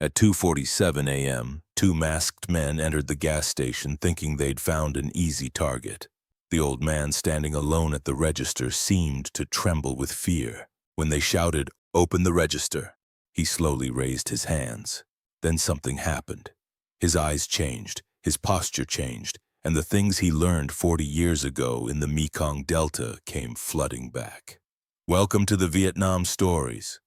At 2:47 a.m., two masked men entered the gas station thinking they'd found an easy target. The old man standing alone at the register seemed to tremble with fear. When they shouted, "Open the register," he slowly raised his hands. Then something happened. His eyes changed, his posture changed, and the things he learned 40 years ago in the Mekong Delta came flooding back. Welcome to the Vietnam Stories.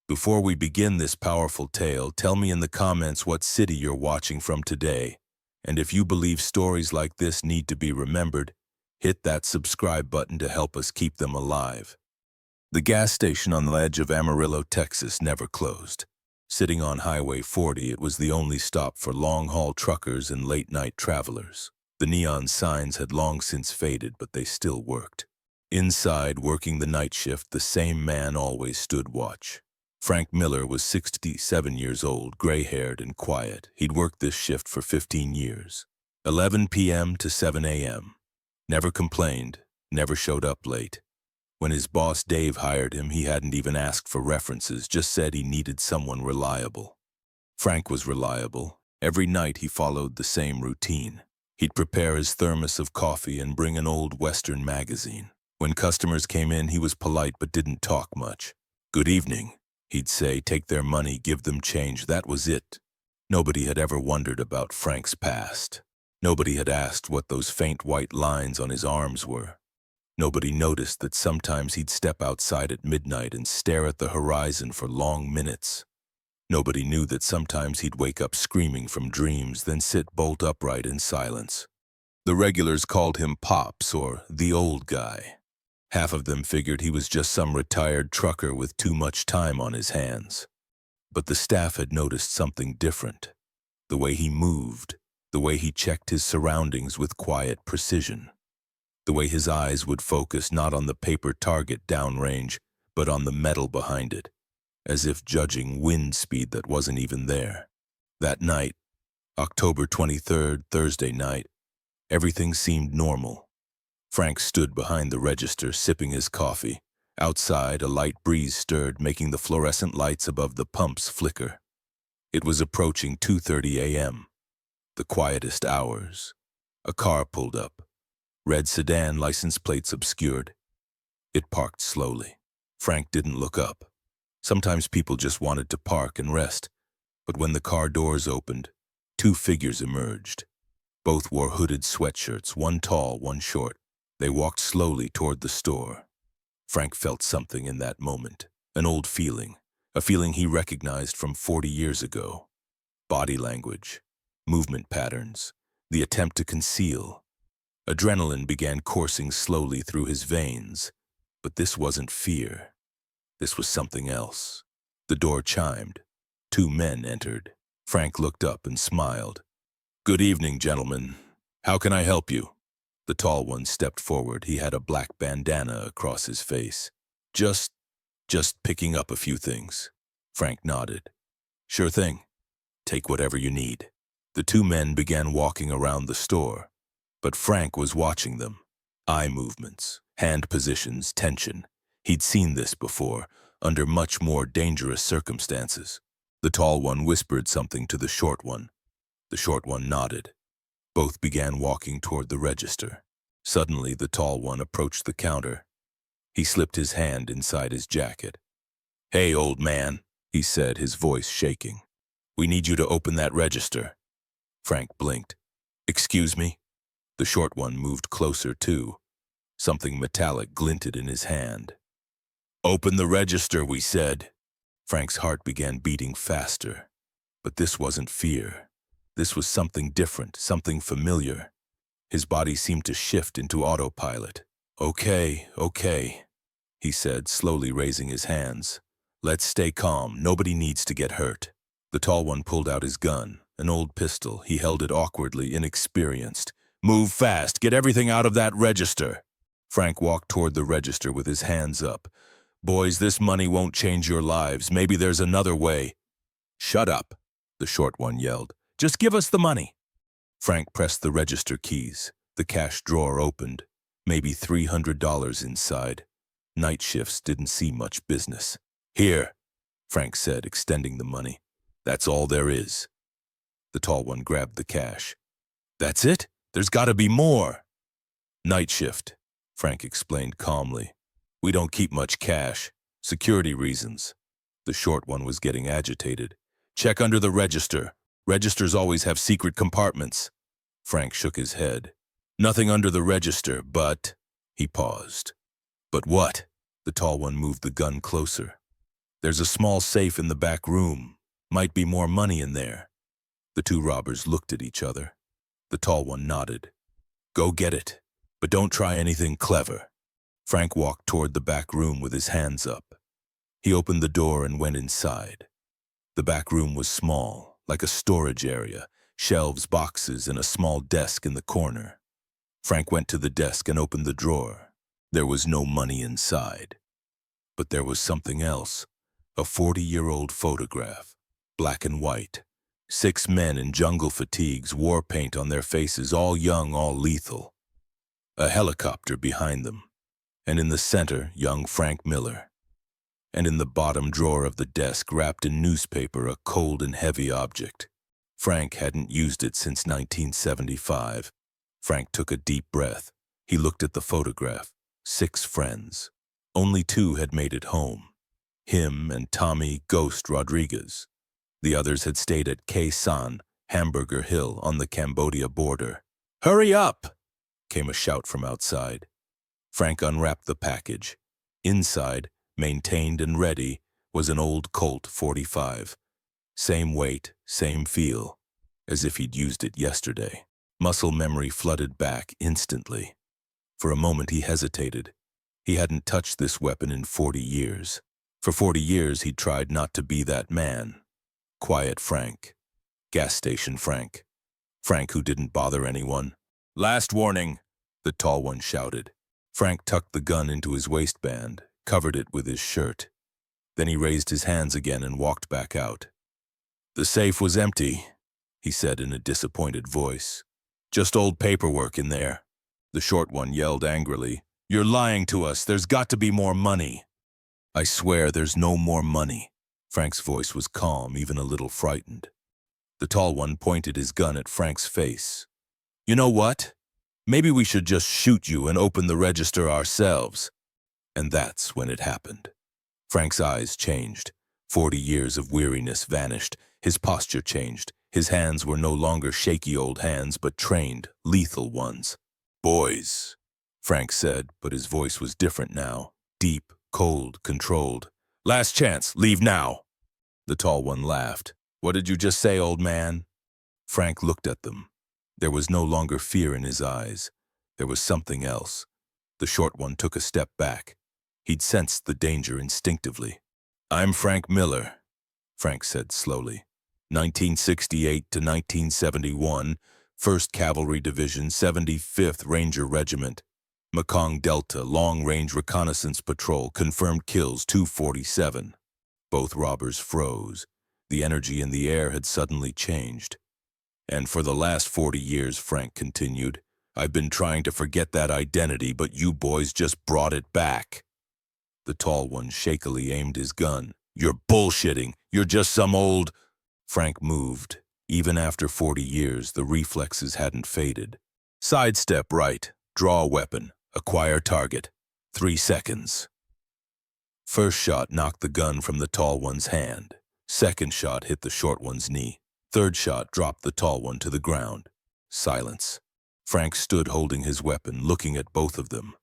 Before we begin this powerful tale, tell me in the comments what city you're watching from today. And if you believe stories like this need to be remembered, hit that subscribe button to help us keep them alive. The gas station on the edge of Amarillo, Texas never closed. Sitting on Highway 40, it was the only stop for long-haul truckers and late-night travelers. The neon signs had long since faded, but they still worked. Inside, working the night shift, the same man always stood watch. Frank Miller was 67 years old, gray-haired and quiet. He'd worked this shift for 15 years. 11 p.m. to 7 a.m. Never complained, never showed up late. When his boss Dave hired him, he hadn't even asked for references, just said he needed someone reliable. Frank was reliable. Every night he followed the same routine. He'd prepare his thermos of coffee and bring an old Western magazine. When customers came in, he was polite but didn't talk much. "Good evening," he'd say, take their money, give them change. That was it. Nobody had ever wondered about Frank's past. Nobody had asked what those faint white lines on his arms were. Nobody noticed that sometimes he'd step outside at midnight and stare at the horizon for long minutes. Nobody knew that sometimes he'd wake up screaming from dreams, then sit bolt upright in silence. The regulars called him Pops or the old guy. Half of them figured he was just some retired trucker with too much time on his hands. But the staff had noticed something different. The way he moved, the way he checked his surroundings with quiet precision. The way his eyes would focus not on the paper target downrange, but on the metal behind it, as if judging wind speed that wasn't even there. That night, October 23rd, Thursday night, everything seemed normal. Frank stood behind the register, sipping his coffee. Outside, a light breeze stirred, making the fluorescent lights above the pumps flicker. It was approaching 2:30 a.m., the quietest hours. A car pulled up. Red sedan, license plates obscured. It parked slowly. Frank didn't look up. Sometimes people just wanted to park and rest. But when the car doors opened, two figures emerged. Both wore hooded sweatshirts, one tall, one short. They walked slowly toward the store. Frank felt something in that moment, an old feeling, a feeling he recognized from 40 years ago. Body language, movement patterns, the attempt to conceal. Adrenaline began coursing slowly through his veins, but this wasn't fear. This was something else. The door chimed. Two men entered. Frank looked up and smiled. "Good evening, gentlemen. How can I help you?" The tall one stepped forward. He had a black bandana across his face. Just picking up a few things." Frank nodded. "Sure thing. Take whatever you need." The two men began walking around the store. But Frank was watching them. Eye movements, hand positions, tension. He'd seen this before, under much more dangerous circumstances. The tall one whispered something to the short one. The short one nodded. Both began walking toward the register. Suddenly, the tall one approached the counter. He slipped his hand inside his jacket. "Hey, old man," he said, his voice shaking. "We need you to open that register." Frank blinked. "Excuse me?" The short one moved closer too. Something metallic glinted in his hand. "Open the register, we said." Frank's heart began beating faster. But this wasn't fear. This was something different, something familiar. His body seemed to shift into autopilot. Okay, he said, slowly raising his hands. "Let's stay calm. Nobody needs to get hurt." The tall one pulled out his gun, an old pistol. He held it awkwardly, inexperienced. "Move fast. Get everything out of that register." Frank walked toward the register with his hands up. "Boys, this money won't change your lives. Maybe there's another way." "Shut up," the short one yelled. "Just give us the money." Frank pressed the register keys. The cash drawer opened. Maybe $300 inside. Night shifts didn't see much business. "Here," Frank said, extending the money. That's all there is. The tall one grabbed the cash. That's it? There's gotta be more. Night shift, Frank explained calmly. We don't keep much cash. Security reasons. The short one was getting agitated. Check under the register. Registers always have secret compartments. Frank shook his head. Nothing under the register, but... He paused. But what? The tall one moved the gun closer. There's a small safe in the back room. Might be more money in there. The two robbers looked at each other. The tall one nodded. Go get it, but don't try anything clever. Frank walked toward the back room with his hands up. He opened the door and went inside. The back room was small, like a storage area, shelves, boxes, and a small desk in the corner. Frank went to the desk and opened the drawer. There was no money inside. But there was something else. A 40-year-old photograph, black and white. 6 men in jungle fatigues, war paint on their faces, all young, all lethal. A helicopter behind them. And in the center, young Frank Miller. And in the bottom drawer of the desk, wrapped in newspaper, a cold and heavy object. Frank hadn't used it since 1975. Frank took a deep breath. He looked at the photograph. 6 friends. Only 2 had made it home. Him and Tommy Ghost Rodriguez. The others had stayed at Khe San, Hamburger Hill, on the Cambodia border. "Hurry up!" came a shout from outside. Frank unwrapped the package. Inside, maintained and ready, was an old Colt 45. Same weight, same feel, as if he'd used it yesterday. Muscle memory flooded back instantly. For a moment he hesitated. He hadn't touched this weapon in 40 years. For 40 years he'd tried not to be that man. Quiet Frank. Gas station Frank. Frank who didn't bother anyone. "Last warning," the tall one shouted. Frank tucked the gun into his waistband, covered it with his shirt. Then he raised his hands again and walked back out. "The safe was empty," he said in a disappointed voice. "Just old paperwork in there." The short one yelled angrily, "You're lying to us. There's got to be more money." "I swear there's no more money." Frank's voice was calm, even a little frightened. The tall one pointed his gun at Frank's face. "You know what? Maybe we should just shoot you and open the register ourselves." And that's when it happened. Frank's eyes changed. 40 years of weariness vanished. His posture changed. His hands were no longer shaky old hands, but trained, lethal ones. "Boys," Frank said, but his voice was different now. Deep, cold, controlled. "Last chance, leave now." The tall one laughed. "What did you just say, old man?" Frank looked at them. There was no longer fear in his eyes. There was something else. The short one took a step back. He'd sensed the danger instinctively. "I'm Frank Miller," Frank said slowly. 1968 to 1971, 1st Cavalry Division, 75th Ranger Regiment. Mekong Delta, Long Range Reconnaissance Patrol, confirmed kills 247. Both robbers froze. The energy in the air had suddenly changed. "And for the last 40 years, Frank continued, I've been trying to forget that identity, but you boys just brought it back." The tall one shakily aimed his gun. "You're bullshitting. You're just some old..." Frank moved. Even after 40 years, the reflexes hadn't faded. "Sidestep right. Draw a weapon. Acquire target. 3 seconds. First shot knocked the gun from the tall one's hand. Second shot hit the short one's knee. Third shot dropped the tall one to the ground. Silence. Frank stood holding his weapon, looking at both of them.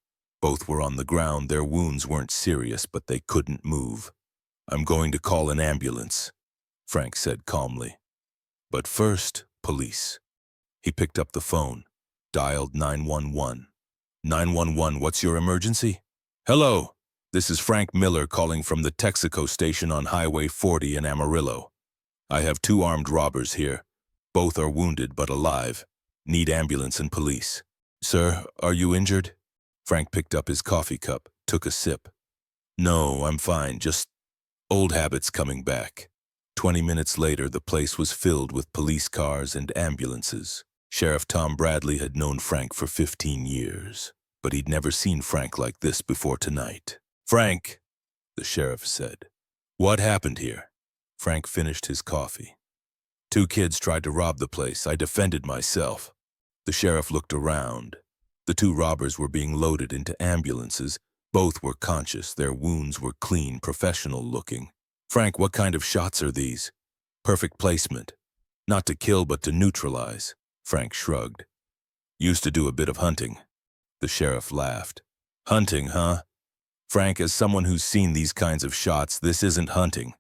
Both were on the ground. Their wounds weren't serious, but they couldn't move. "I'm going to call an ambulance," Frank said calmly. "But first, police." He picked up the phone, dialed 911. 911, what's your emergency? "Hello, this is Frank Miller calling from the Texaco station on Highway 40 in Amarillo. I have 2 armed robbers here. Both are wounded but alive. Need ambulance and police." "Sir, are you injured?" Frank picked up his coffee cup, took a sip. "No, I'm fine, just old habits coming back." 20 minutes later, the place was filled with police cars and ambulances. Sheriff Tom Bradley had known Frank for 15 years, but he'd never seen Frank like this before tonight. "Frank," the sheriff said, "what happened here?" Frank finished his coffee. 2 kids tried to rob the place. I defended myself. The sheriff looked around. The 2 robbers were being loaded into ambulances. Both were conscious. Their wounds were clean, professional looking. Frank, what kind of shots are these? Perfect placement. Not to kill, but to neutralize. Frank shrugged. Used to do a bit of hunting. The sheriff laughed. Hunting, huh? Frank, as someone who's seen these kinds of shots, this isn't hunting.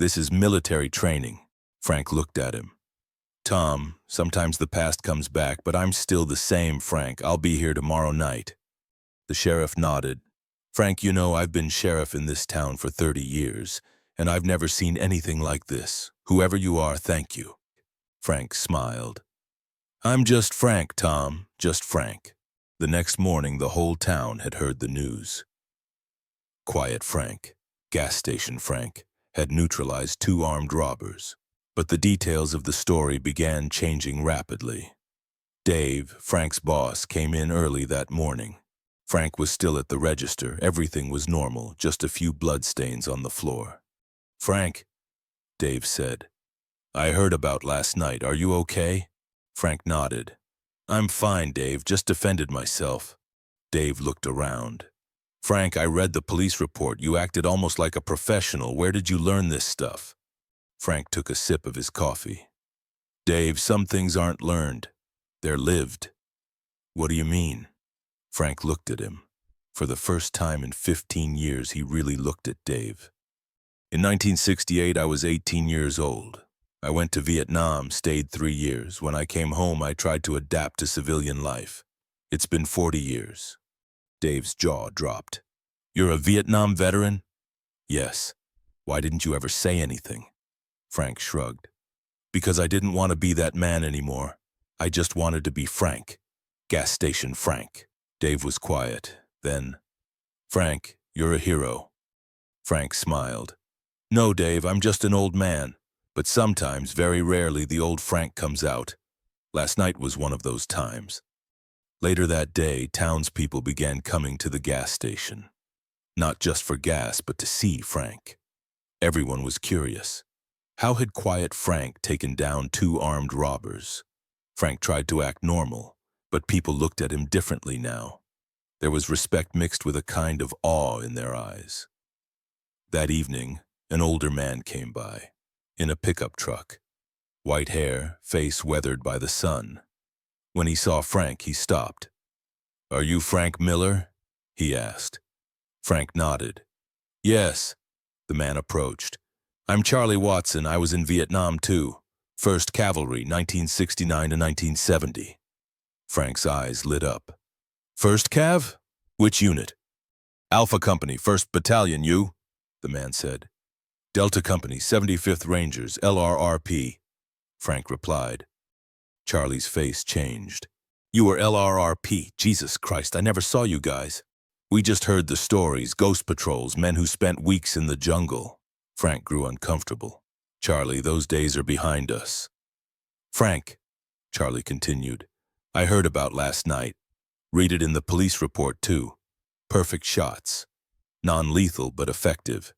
This is military training. Frank looked at him. Tom, sometimes the past comes back, but I'm still the same, Frank. I'll be here tomorrow night. The sheriff nodded. Frank, you know, I've been sheriff in this town for 30 years, and I've never seen anything like this. Whoever you are, thank you. Frank smiled. I'm just Frank, Tom, just Frank. The next morning, the whole town had heard the news. Quiet Frank, gas station Frank, had neutralized 2 armed robbers. But the details of the story began changing rapidly. Dave, Frank's boss, came in early that morning. Frank was still at the register. Everything was normal, just a few bloodstains on the floor. Frank, Dave said, I heard about last night. Are you okay? Frank nodded. I'm fine, Dave. Just defended myself. Dave looked around. Frank, I read the police report. You acted almost like a professional. Where did you learn this stuff? Frank took a sip of his coffee. Dave, some things aren't learned. They're lived. What do you mean? Frank looked at him. For the first time in 15 years, he really looked at Dave. In 1968, I was 18 years old. I went to Vietnam, stayed 3 years. When I came home, I tried to adapt to civilian life. It's been 40 years. Dave's jaw dropped. You're a Vietnam veteran? Yes. Why didn't you ever say anything? Frank shrugged. Because I didn't want to be that man anymore. I just wanted to be Frank. Gas station Frank. Dave was quiet. Then, Frank, you're a hero. Frank smiled. No, Dave, I'm just an old man. But sometimes, very rarely, the old Frank comes out. Last night was one of those times. Later that day, townspeople began coming to the gas station. Not just for gas, but to see Frank. Everyone was curious. How had quiet Frank taken down 2 armed robbers? Frank tried to act normal, but people looked at him differently now. There was respect mixed with a kind of awe in their eyes. That evening, an older man came by, in a pickup truck. White hair, face weathered by the sun. When he saw Frank, he stopped. Are you Frank Miller? He asked. Frank nodded. Yes. The man approached. I'm Charlie Watson. I was in Vietnam, too. 1st Cavalry, 1969 to 1970. Frank's eyes lit up. 1st Cav? Which unit? Alpha Company, 1st Battalion, you? The man said. Delta Company, 75th Rangers, LRRP. Frank replied. Charlie's face changed. You were LRRP. Jesus Christ, I never saw you guys. We just heard the stories, ghost patrols, men who spent weeks in the jungle. Frank grew uncomfortable. Charlie, those days are behind us. Frank, Charlie continued, I heard about last night. Read it in the police report, too. Perfect shots. Non-lethal, but effective.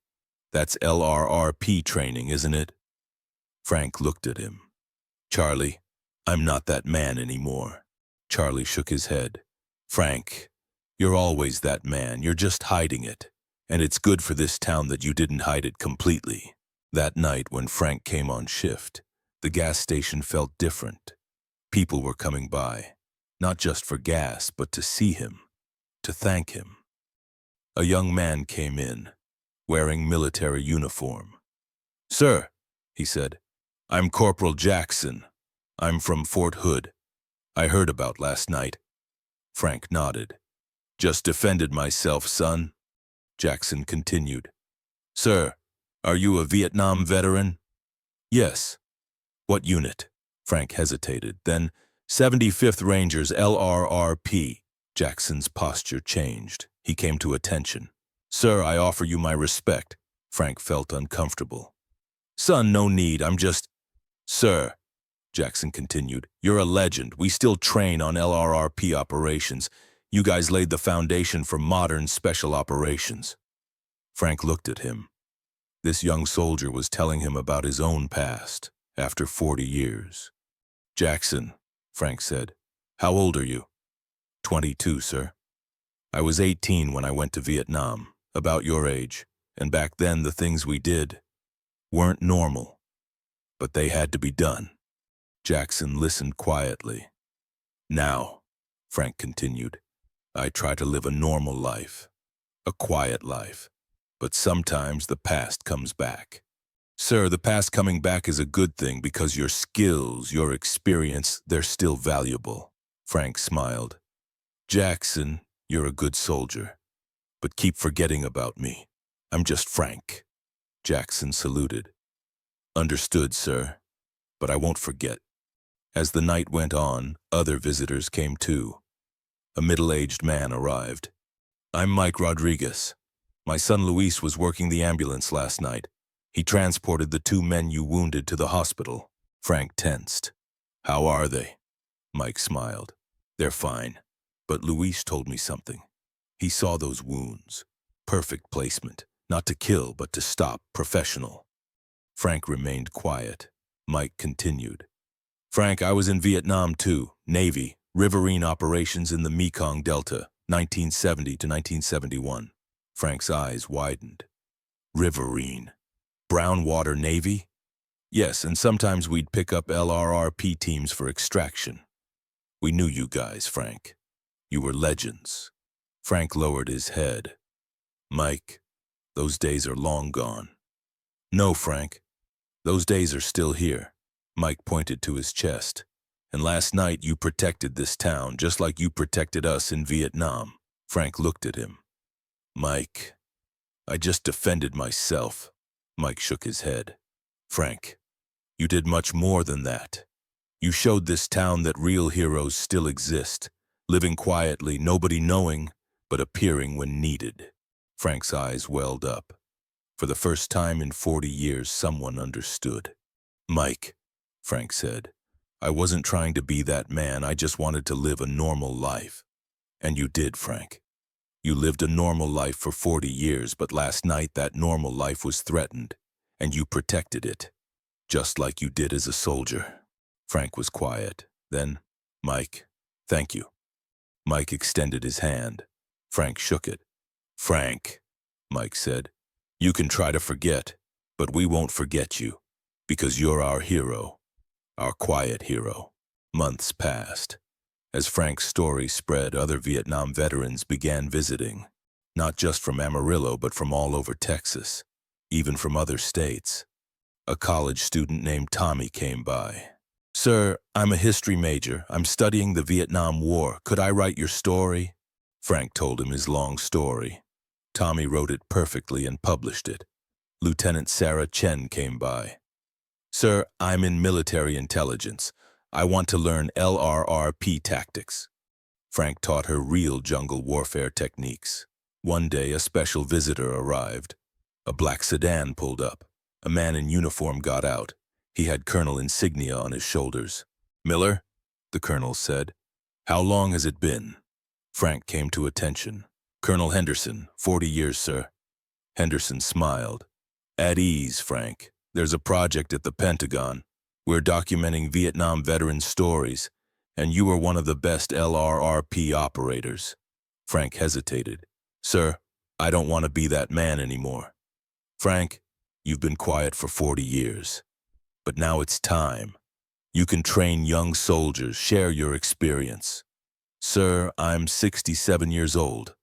That's LRRP training, isn't it? Frank looked at him. Charlie, I'm not that man anymore. Charlie shook his head. Frank, you're always that man. You're just hiding it. And it's good for this town that you didn't hide it completely. That night when Frank came on shift, the gas station felt different. People were coming by, not just for gas, but to see him, to thank him. A young man came in, wearing military uniform. Sir, he said, I'm Corporal Jackson. I'm from Fort Hood. I heard about last night. Frank nodded. Just defended myself, son. Jackson continued. Sir, are you a Vietnam veteran? Yes. What unit? Frank hesitated. Then 75th Rangers, LRRP. Jackson's posture changed. He came to attention. Sir, I offer you my respect. Frank felt uncomfortable. Son, no need. I'm just... Sir, Jackson continued, you're a legend. We still train on LRRP operations. You guys laid the foundation for modern special operations. Frank looked at him. This young soldier was telling him about his own past after 40 years. "Jackson," Frank said, "how old are you?" 22, sir. "I was 18 when I went to Vietnam, about your age, and back then the things we did weren't normal, but they had to be done." Jackson listened quietly. "Now," Frank continued, "I try to live a normal life, a quiet life, but sometimes the past comes back." "Sir, the past coming back is a good thing because your skills, your experience, they're still valuable." Frank smiled. "Jackson, you're a good soldier, but keep forgetting about me. I'm just Frank." Jackson saluted. "Understood, sir, but I won't forget." As the night went on, other visitors came too. A middle-aged man arrived. "I'm Mike Rodriguez. My son Luis was working the ambulance last night. He transported the 2 men you wounded to the hospital." Frank tensed. "How are they?" Mike smiled. "They're fine, but Luis told me something. He saw those wounds. Perfect placement. Not to kill, but to stop. Professional." Frank remained quiet. Mike continued. "Frank, I was in Vietnam too. Navy, riverine operations in the Mekong Delta, 1970 to 1971. Frank's eyes widened. "Riverine? Brown water Navy?" "Yes, and sometimes we'd pick up LRRP teams for extraction. We knew you guys, Frank. You were legends." Frank lowered his head. "Mike, those days are long gone." "No, Frank. Those days are still here." Mike pointed to his chest. "And last night you protected this town just like you protected us in Vietnam." Frank looked at him. "Mike, I just defended myself." Mike shook his head. "Frank, you did much more than that. You showed this town that real heroes still exist, living quietly, nobody knowing, but appearing when needed." Frank's eyes welled up. For the first time in 40 years, someone understood. "Mike," Frank said, "I wasn't trying to be that man, I just wanted to live a normal life." "And you did, Frank. You lived a normal life for 40 years, but last night that normal life was threatened, and you protected it, just like you did as a soldier." Frank was quiet. Then, "Mike, thank you." Mike extended his hand. Frank shook it. "Frank," Mike said, "you can try to forget, but we won't forget you, because you're our hero, our quiet hero." Months passed. As Frank's story spread, other Vietnam veterans began visiting, not just from Amarillo, but from all over Texas, even from other states. A college student named Tommy came by. "Sir, I'm a history major. I'm studying the Vietnam War. Could I write your story?" Frank told him his long story. Tommy wrote it perfectly and published it. Lieutenant Sarah Chen came by. "Sir, I'm in military intelligence. I want to learn LRRP tactics." Frank taught her real jungle warfare techniques. One day, a special visitor arrived. A black sedan pulled up. A man in uniform got out. He had colonel insignia on his shoulders. "Miller," the colonel said, "how long has it been?" Frank came to attention. "Colonel Henderson, 40 years, sir." Henderson smiled. "At ease, Frank. There's a project at the Pentagon. We're documenting Vietnam veteran stories, and you are one of the best LRRP operators." Frank hesitated. "Sir, I don't want to be that man anymore." "Frank, you've been quiet for 40 years. But now it's time. You can train young soldiers, share your experience." "Sir, I'm 67 years old."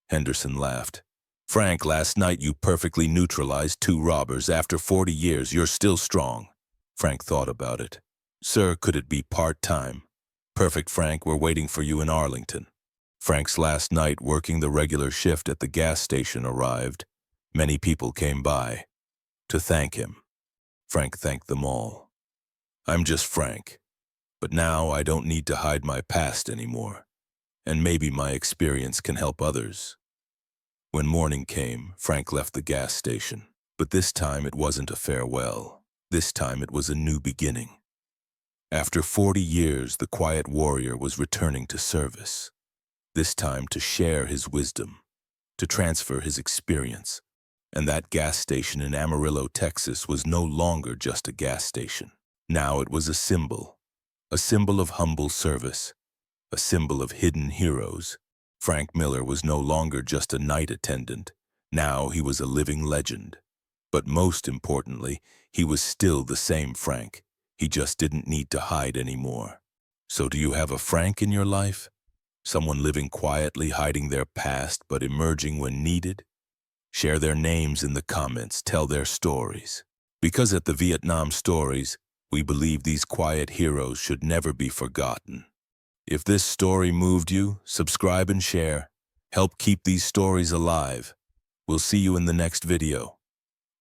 Henderson laughed. "Frank, last night you perfectly neutralized 2 robbers. After 40 years, you're still strong." Frank thought about it. "Sir, could it be part-time?" "Perfect, Frank. We're waiting for you in Arlington." Frank's last night working the regular shift at the gas station arrived. Many people came by to thank him. Frank thanked them all. "I'm just Frank, but now I don't need to hide my past anymore, and maybe my experience can help others." When morning came, Frank left the gas station, but this time it wasn't a farewell. This time it was a new beginning. After 40 years, the quiet warrior was returning to service, this time to share his wisdom, to transfer his experience, And that gas station in Amarillo, Texas was no longer just a gas station. Now it was a symbol of humble service, a symbol of hidden heroes. Frank Miller was no longer just a night attendant. Now he was a living legend. But most importantly, he was still the same Frank. He just didn't need to hide anymore. So do you have a Frank in your life? Someone living quietly, hiding their past, but emerging when needed? Share their names in the comments, tell their stories. Because at the Vietnam Stories, we believe these quiet heroes should never be forgotten. If this story moved you, subscribe and share. Help keep these stories alive. We'll see you in the next video.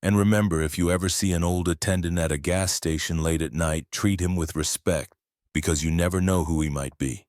And remember, if you ever see an old attendant at a gas station late at night, treat him with respect, because you never know who he might be.